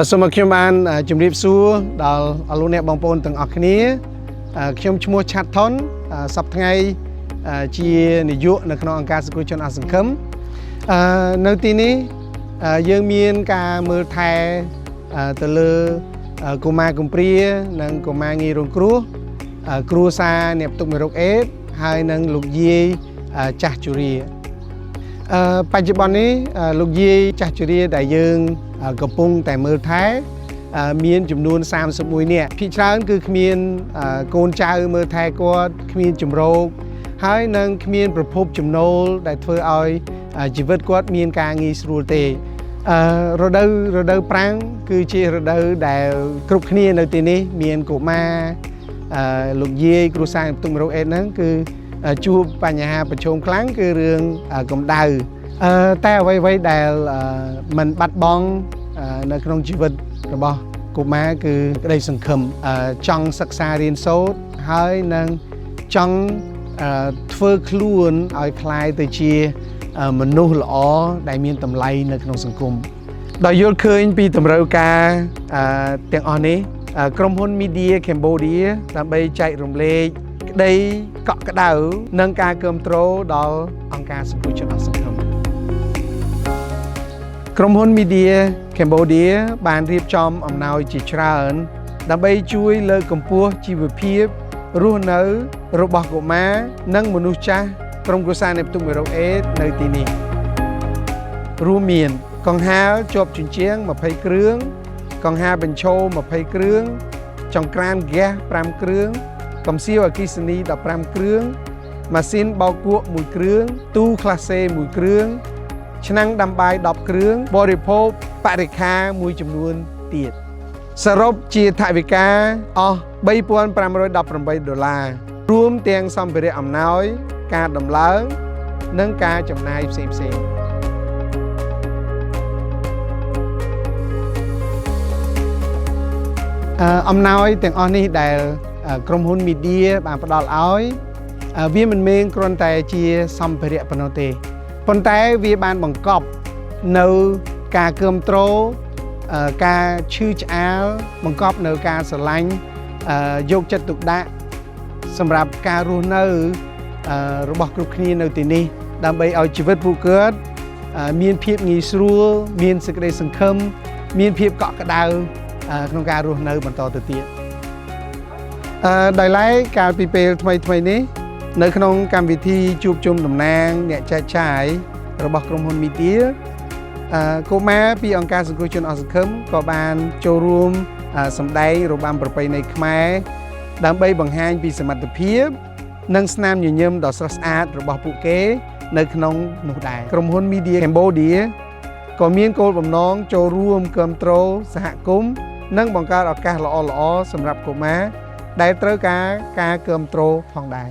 សូមខ្ញុំបានជម្រាបសួរដល់អស់លោកអ្នកបងប្អូនទាំងអស់គ្នាខ្ញុំឈ្មោះឆាត់ថនសប្តាហ៍ថ្ងៃជានាយកនៅក្នុងអង្គការសង្គមជនអសង្ឃឹមនៅទីនេះយើងមានការមើលថែទៅលើកុមារកំព្រានិងកុមារងាយរងគ្រោះគ្រួសារអ្នកផ្ទុកមេរោគអេដស៍ហើយនិងលោកយាយចាស់ជរាបច្ចុប្បន្ននេះលោកយាយចាស់ជរាដែលយើងកំពុងតែមើលថែមានចំនួន31នាក់ភាគច្រើនគឺគ្មានកូនចៅមើលថែគាត់គ្មានជំរកហើយនឹងគ្មានប្រភពចំណូលដែលធ្វើឲ្យជីវិតគាត់មានការងាយស្រួលទេរដូវប្រាំងគឺជារដូវដែលគ្រប់គ្នានៅទីនេះមានកុមារលោកយាយគ្រួសារផ្ទុកមេរោគអេដស៍ហ្នឹងគឺជួបបញ្ហាប្រឈមខ្លាំងគឺរឿងកម្ដៅតែអ្វីៗដែលមិនបាត់បង់នៅក្នុងជីវិតរបស់កុមារគឺក្តីសង្ឃឹមចង់សិក្សារៀនសូត្រហើយនឹងចង់ធ្វើខ្លួនឲ្យคล้ายទៅជាមនុស្សល្អដែលមានតម្លៃនៅក្នុងសង្គមដោយយល់ឃើញពីតម្រូវការទាំងអស់នេះក្រុមហ៊ុន Media Cambodia ដើម្បីចែករំលែកក្តីកក់ក្ដៅនិងការគាំទ្រដល់អង្គការសង្គមជនអសង្ឃឹមក្រុមហ៊ុន Media Cambodia បានរៀបចំអំណោយជាច្រើនដើម្បីជួយលើកកម្ពស់ជីវភាពរស់នៅរបស់កុមារនិងមនុស្សចាស់ក្រុមគ្រួសារអ្នកផ្ទុកមេរោគអេដស៍នៅទីនេះរួមមានកង្ហារជាប់ជញ្ជាំង20គ្រឿងកង្ហារបញ្ឈរ20គ្រឿងចង្ក្រានហ្គាស5គ្រឿងកំសៀវអគ្គិសនី15គ្រឿងម៉ាស៊ីនបោកគក់1គ្រឿងទូក្លាសេ1គ្រឿងឆ្នាំងដាំបាយ10គ្រឿងបរិភោគបរិក្ខារមួយចំនួនទៀតសរុបជាថវិកាអស់$3,518រួមទាំងសម្ភារៈអំណោយការដំឡើងនិងការចំណាយផ្សេងអំណោយទាំងអស់នេះដែលក្រុមហ៊ុន Media បានផ្ដល់ឲ្យវាមិនមែនគ្រាន់តែជាសម្ភារៈប៉ុណ្ណោះទេប៉ុន្តែវាបានបង្កប់នៅការគាំទ្រការឈឺឆ្អាលបង្កប់នៅការស្រឡាញ់យកចិត្តទុកដាក់សម្រាប់ការរស់នៅរបស់គ្រប់គ្នានៅទីនេះដើម្បីឲ្យជីវិតពួកគាត់មានភាពងាយស្រួលមានសេចក្តីសង្ឃឹមមានភាពកក់ក្ដៅក្នុងការរស់នៅបន្តទៅទៀតដោយឡែកកាលពីពេលថ្មីនេះនៅក្នុងកម្មវិធីជួបជុំតំណាងអ្នកចែកចាយរបស់ក្រុមហ៊ុន Media កុមារពីអង្គការសង្គមជនអសង្ឃឹមក៏បានចូលរួមសម្ដែងរបាំប្រពៃណីខ្មែរដើម្បីបង្ហាញពីសមត្ថភាពនិងស្នាមញញឹមដ៏ស្រស់ស្អាតរបស់ពួកគេនៅក្នុងនោះដែរក្រុមហ៊ុន Media Cambodia ក៏មានគោលបំណងចូលរួមគាំទ្រសហគមន៍និងបង្កើតឱកាសល្អៗសម្រាប់កុមារដែលត្រូវការការគាំទ្រផងដែរ